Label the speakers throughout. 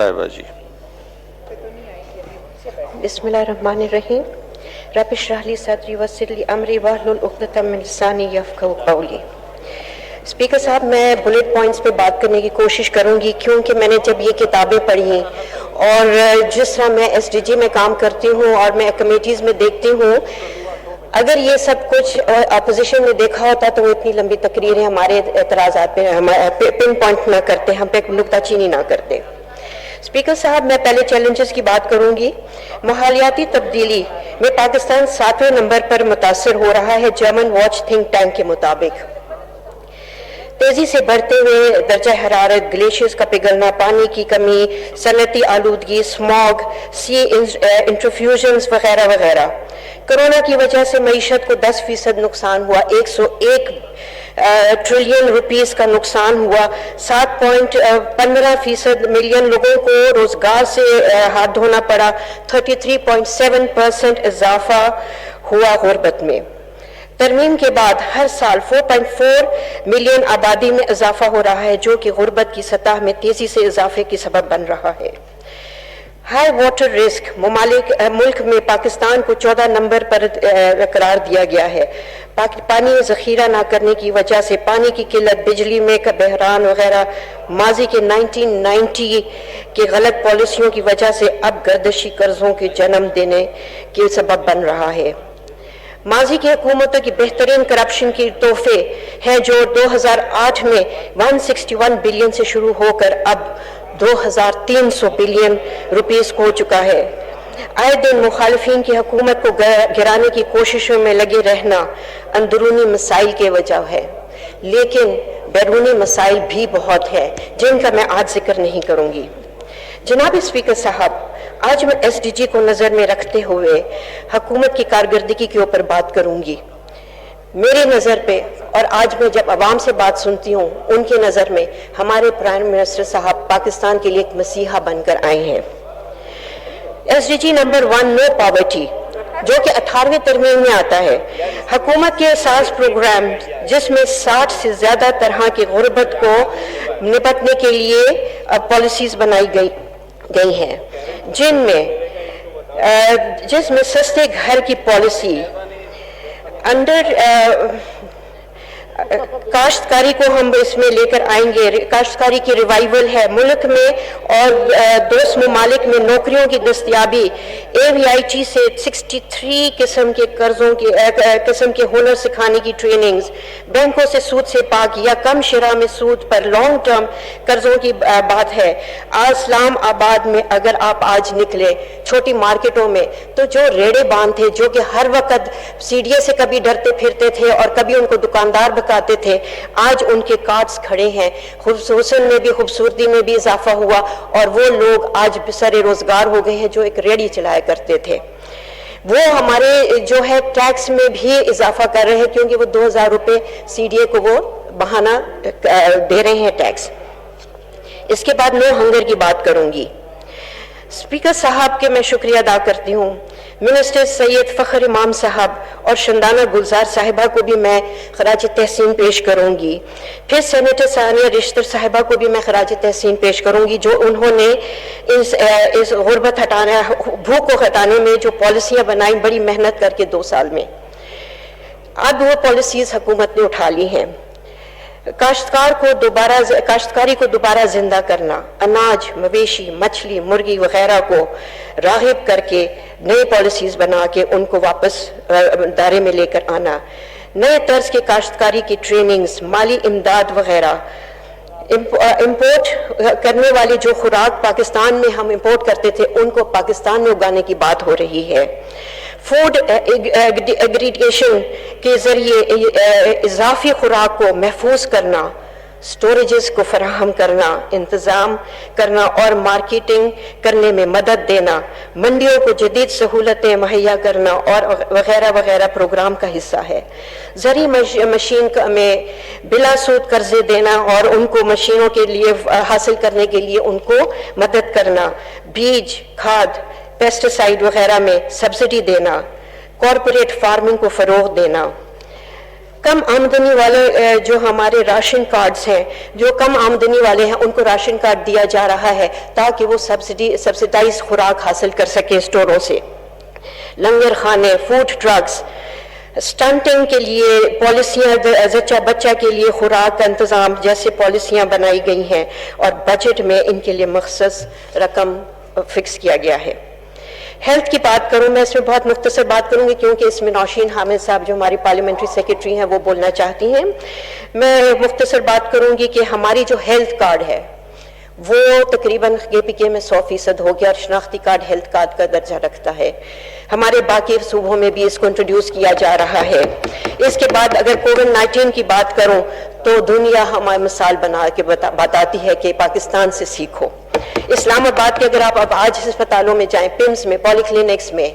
Speaker 1: جی
Speaker 2: بسم اللہ الرحمن الرحیم رب اشرح لی صدری ویسر لی امری واحلل عقدۃ من لسانی یفقہوا قولی۔ اسپیکر صاحب، میں بلٹ پوائنٹس پہ بات کرنے کی کوشش کروں گی، کیونکہ میں نے جب یہ کتابیں پڑھی اور جس طرح میں ایس ڈی جی میں کام کرتی ہوں اور میں کمیٹیز میں دیکھتی ہوں، اگر یہ سب کچھ اپوزیشن نے دیکھا ہوتا تو وہ اتنی لمبی تقریریں ہمارے اعتراضات پہ پن پوائنٹ نہ کرتے، ہم پہ نکتہ چینی نہ کرتے۔ اسپیکر صاحب، میں پہلے چیلنجز کی بات کروں گی۔ ماحولیاتی تبدیلی میں پاکستان 7ویں نمبر پر متاثر ہو رہا ہے، جرمن واچ تھنک ٹینک کے مطابق۔ تیزی سے بڑھتے ہوئے درجہ حرارت، گلیشیئرز کا پگھلنا، پانی کی کمی، صنعتی آلودگی، اسموگ، سی انٹروفیوژنز وغیرہ وغیرہ۔ کرونا کی وجہ سے معیشت کو 10% نقصان ہوا، 101 ٹریلین روپیز کا نقصان ہوا، 7.15% ملین لوگوں کو روزگار سے ہاتھ دھونا پڑا، 33.7% اضافہ ہوا غربت میں۔ ترمیم کے بعد ہر سال 4.4 ملین آبادی میں اضافہ ہو رہا ہے، جو کہ غربت کی سطح میں تیزی سے اضافے کی سبب بن رہا ہے۔ ہائی واٹر رسک ملک میں پاکستان کو 14 نمبر پر قرار دیا گیا ہے۔ پانی ذخیرہ نہ کرنے کی وجہ سے پانی کی قلت، بجلی میں بحران وغیرہ ماضی کے 1990 کے غلط پالیسیوں کی وجہ سے اب گردشی قرضوں کے جنم دینے کے سبب بن رہا ہے۔ ماضی کی حکومتوں کی بہترین کرپشن کی تحفے ہیں جو 2008 میں 161 بلین سے شروع ہو کر اب 2300 بلین روپیز ہو چکا ہے۔ آئے دن مخالفین کی حکومت کو گرانے کی کوششوں میں لگے رہنا اندرونی مسائل کی وجہ ہے، لیکن بیرونی مسائل بھی بہت ہیں جن کا میں آج ذکر نہیں کروں گی۔ جناب اسپیکر صاحب، آج میں ایس ڈی جی کو نظر میں رکھتے ہوئے حکومت کی کارکردگی کے اوپر بات کروں گی۔ میرے نظر پہ، اور آج میں جب عوام سے بات سنتی ہوں، ان کی نظر میں ہمارے پرائم منسٹر صاحب پاکستان کے لیے ایک مسیحا بن کر آئے ہیں۔ ایس ڈی جی نمبر 1 نو پاورٹی، جو کہ 18ویں ترمیم میں آتا ہے، حکومت کے اساس پروگرام جس میں 60 سے زیادہ طرح کی غربت کو نپٹنے کے لیے پالیسیز بنائی گئی ہیں، جس میں سستے گھر کی پالیسی، کاشتکاری کو ہم اس میں لے کر آئیں گے، کاشتکاری کی ریوائیول ہے ملک میں اور دوست ممالک میں نوکریوں کی دستیابی، اے وی آئی ٹی سے 63 قسم کے ہنر سکھانے کی ٹریننگز، بینکوں سے سود سے پاک یا کم شرح میں سود پر لانگ ٹرم قرضوں کی بات ہے۔ اسلام آباد میں اگر آپ آج نکلے چھوٹی مارکیٹوں میں تو جو ریڑے باندھ تھے، جو کہ ہر وقت سی ڈی اے سے کبھی ڈرتے پھرتے تھے اور کبھی ان کو دکاندار بکاتے تھے، آج ان کے کارٹس کھڑے ہیں، حسن میں بھی خوبصورتی میں بھی اضافہ ہوا اور وہ لوگ آج سر روزگار ہو گئے ہیں جو ایک ریڑھی چلایا کرتے تھے۔ وہ ہمارے جو ہے ٹیکس میں بھی اضافہ کر رہے ہیں، کیونکہ وہ 2000 روپے سی ڈی اے کو وہ بہانہ دے رہے ہیں ٹیکس۔ اس کے بعد نو ہنگر کی بات کروں گی۔ اسپیکر صاحب کے میں شکریہ ادا کرتی ہوں، منسٹر سید فخر امام صاحب اور شندانہ گلزار صاحبہ کو بھی میں خراج تحسین پیش کروں گی، پھر سینیٹر ثانیہ رشتر صاحبہ کو بھی میں خراج تحسین پیش کروں گی، جو انہوں نے اس غربت ہٹانے، بھوک کو ہٹانے میں جو پالیسیاں بنائیں بڑی محنت کر کے 2 سال میں، اب وہ پالیسیز حکومت نے اٹھا لی ہیں۔ کاشتکاری کو دوبارہ زندہ کرنا، اناج، مویشی، مچھلی، مرغی وغیرہ کو راغب کر کے نئے پالیسیز بنا کے ان کو واپس دائرے میں لے کر آنا، نئے طرز کے کاشتکاری کی ٹریننگز، مالی امداد وغیرہ، امپورٹ کرنے والی جو خوراک پاکستان میں ہم امپورٹ کرتے تھے ان کو پاکستان میں اگانے کی بات ہو رہی ہے۔ فوڈ ایگریگیشن کے ذریعے اضافی خوراک کو محفوظ کرنا، سٹوریجز کو فراہم کرنا، انتظام کرنا اور مارکیٹنگ کرنے میں مدد دینا، منڈیوں کو جدید سہولتیں مہیا کرنا اور وغیرہ وغیرہ پروگرام کا حصہ ہے۔ زرعی مشین میں بلا سود قرضے دینا اور ان کو مشینوں کے لیے حاصل کرنے کے لیے ان کو مدد کرنا، بیج، کھاد، پیسٹیسائیڈ وغیرہ میں سبسڈی دینا، کارپوریٹ فارمنگ کو فروغ دینا، کم آمدنی والے جو ہمارے راشن کارڈز ہیں، جو کم آمدنی والے ہیں ان کو راشن کارڈ دیا جا رہا ہے تاکہ وہ سبسڈائز خوراک حاصل کر سکیں اسٹوروں سے۔ لنگر خانے، فوڈ ٹرکس، سٹنٹنگ کے لیے پالیسیاں، زچہ بچہ کے لیے خوراک کا انتظام جیسے پالیسیاں بنائی گئی ہیں اور بجٹ میں ان کے لیے مخصوص رقم فکس کیا گیا ہے۔ ہیلتھ کی بات کروں، میں اس میں بہت مختصر بات کروں گی کیونکہ اس میں نوشین حامد صاحب جو ہماری پارلیمنٹری سیکرٹری ہیں وہ بولنا چاہتی ہیں۔ میں مختصر بات کروں گی کہ ہماری جو ہیلتھ کارڈ ہے وہ تقریباً KPK میں 100% ہو گیا اور شناختی کارڈ ہیلتھ کارڈ کا درجہ رکھتا ہے۔ ہمارے باقی صوبوں میں بھی اس کو انٹروڈیوس کیا جا رہا ہے۔ اس کے بعد اگر کووڈ-19 کی بات کروں تو دنیا ہماری مثال بنا کے بتاتی ہے کہ پاکستان سے سیکھو۔ اسلام آباد کے اگر آپ اب آج اسپتالوں میں جائیں، پیمز میں، پولی کلینکس میں،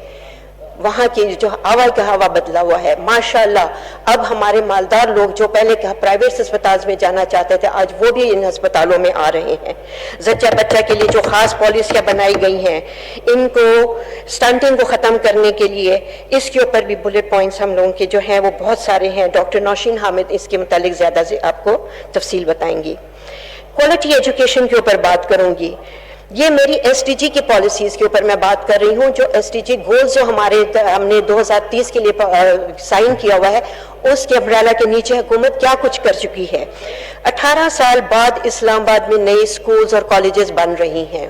Speaker 2: وہاں کی جو ہوا کا ہوا بدلا ہوا ہے ماشاءاللہ۔ اب ہمارے مالدار لوگ جو پہلے پرائیویٹ اسپتال میں جانا چاہتے تھے آج وہ بھی ان ہسپتالوں میں آ رہے ہیں۔ زچہ بچہ کے لیے جو خاص پالیسیاں بنائی گئی ہیں ان کو سٹنٹنگ کو ختم کرنے کے لیے، اس کے اوپر بھی بلٹ پوائنٹس ہم لوگوں کے جو ہیں وہ بہت سارے ہیں۔ ڈاکٹر نوشین حامد اس کے متعلق زیادہ سے آپ کو تفصیل بتائیں گی۔ کوالٹی ایجوکیشن کے اوپر بات کروں گی۔ یہ میری SDG کی پالیسیز کے اوپر میں بات کر رہی ہوں، جو SDG گولز جو ہم نے 2030 کے لیے سائن کیا ہوا ہے اس کے امبریلا کے نیچے حکومت کیا کچھ کر چکی ہے۔ 18 سال بعد اسلام آباد میں نئی سکولز اور کالجز بن رہی ہیں۔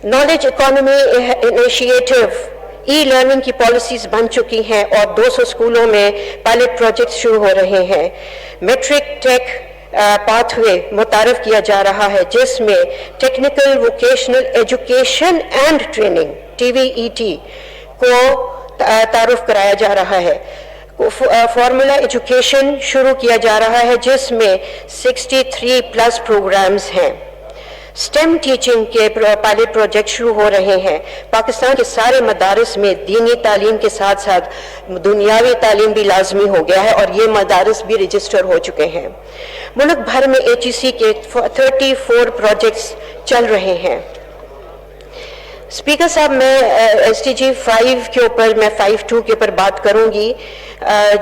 Speaker 2: Knowledge economy initiative, e learning کی پالیسیز بن چکی ہیں اور 200 اسکولوں میں پائلٹ پروجیکٹس شروع ہو رہے ہیں۔ میٹرک ٹیک پاتھ وے متعارف کیا جا رہا ہے جس میں technical vocational education and training TVET کو تعارف کرایا جا رہا ہے۔ فارمولا ایجوکیشن شروع کیا جا رہا ہے جس میں 63+ پروگرامز ہیں۔ سٹیم ٹیچنگ کے پائلٹ پروجیکٹ شروع ہو رہے ہیں۔ پاکستان کے سارے مدارس میں دینی تعلیم کے ساتھ ساتھ دنیاوی تعلیم بھی لازمی ہو گیا ہے اور یہ مدارس بھی رجسٹر ہو چکے ہیں۔ ملک بھر میں HEC کے 34 پروجیکٹس چل رہے ہیں۔ اسپیکر صاحب، میں SDG 5 کے اوپر، میں 5.2 کے اوپر بات کروں گی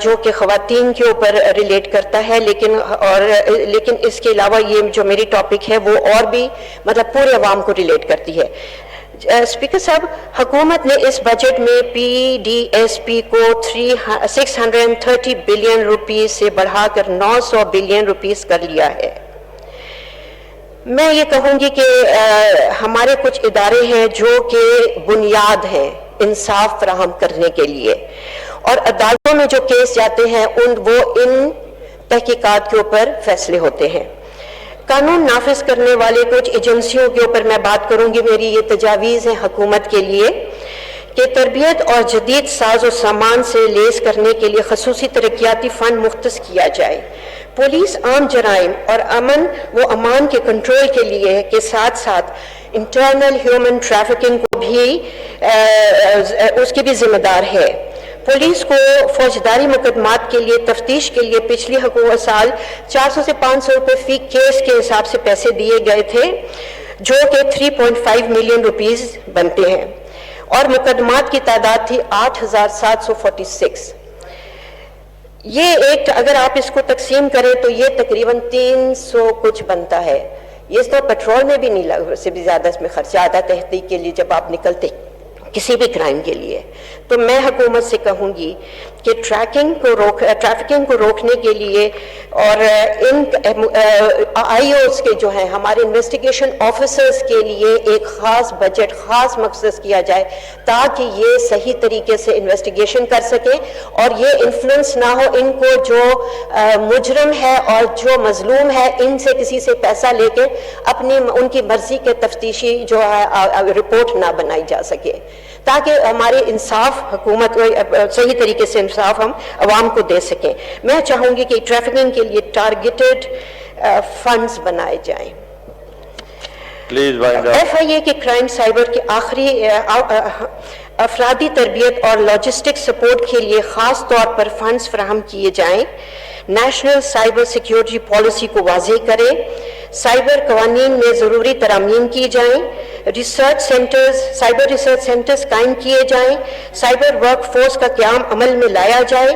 Speaker 2: جو کہ خواتین کے اوپر ریلیٹ کرتا ہے، لیکن اس کے علاوہ یہ جو میری ٹاپک ہے وہ اور بھی مطلب پورے عوام کو ریلیٹ کرتی ہے۔ اسپیکر صاحب، حکومت نے اس بجٹ میں PDSP کو 630 بلین روپیز سے بڑھا کر 900 بلین روپیز کر لیا ہے۔ میں یہ کہوں گی کہ ہمارے کچھ ادارے ہیں جو کہ بنیاد ہیں انصاف فراہم کرنے کے لیے، اور عدالتوں میں جو کیس جاتے ہیں وہ ان تحقیقات کے اوپر فیصلے ہوتے ہیں۔ قانون نافذ کرنے والے کچھ ایجنسیوں کے اوپر میں بات کروں گی۔ میری یہ تجاویز ہیں حکومت کے لیے کہ تربیت اور جدید ساز و سامان سے لیس کرنے کے لیے خصوصی ترقیاتی فنڈ مختص کیا جائے۔ پولیس عام جرائم اور امن و امان کے کنٹرول کے لیے کے ساتھ ساتھ انٹرنل ہیومن ٹریفکنگ کو بھی اس کی بھی ذمہ دار ہے۔ پولیس کو فوجداری مقدمات کے لیے تفتیش کے لیے پچھلی حکومت سال 400 سے 500 روپے فی کیس کے حساب سے پیسے دیے گئے تھے جو کہ 3.5 ملین روپیز بنتے ہیں، اور مقدمات کی تعداد تھی 8746۔ یہ ایک اگر آپ اس کو تقسیم کریں تو یہ تقریباً 300 کچھ بنتا ہے۔ یہ اس طرح پیٹرول میں بھی نہیں سے بھی زیادہ اس میں خرچہ آتا تحقیق کے لیے جب آپ نکلتے کسی بھی کرائم کے لیے۔ تو میں حکومت سے کہوں گی کہ ٹریفکنگ کو روکنے کے لیے اور ان IOs کے جو ہیں ہمارے انویسٹیگیشن آفیسرز کے لیے ایک خاص بجٹ خاص مخصص کیا جائے تاکہ یہ صحیح طریقے سے انویسٹیگیشن کر سکیں اور یہ انفلوئنس نہ ہو ان کو جو مجرم ہے اور جو مظلوم ہے ان سے کسی سے پیسہ لے کے ان کی مرضی کے تفتیشی جو ہے رپورٹ نہ بنائی جا سکے، تاکہ ہمارے انصاف حکومت صحیح طریقے سے انصاف ہم عوام کو دے سکیں۔ میں چاہوں گی کہ ٹریفکنگ کے لیے ٹارگیٹڈ فنڈز بنائے جائیں۔ FIA کے کرائم سائبر کے آخری افرادی تربیت اور لاجسٹک سپورٹ کے لیے خاص طور پر فنڈز فراہم کیے جائیں۔ نیشنل سائبر سیکیورٹی پالیسی کو واضح کریں۔ سائبر قوانین میں ضروری ترامیم کی جائیں۔ سائبر ریسرچ سینٹرز قائم کیے جائیں۔ سائبر ورک فورس کا قیام عمل میں لایا جائے۔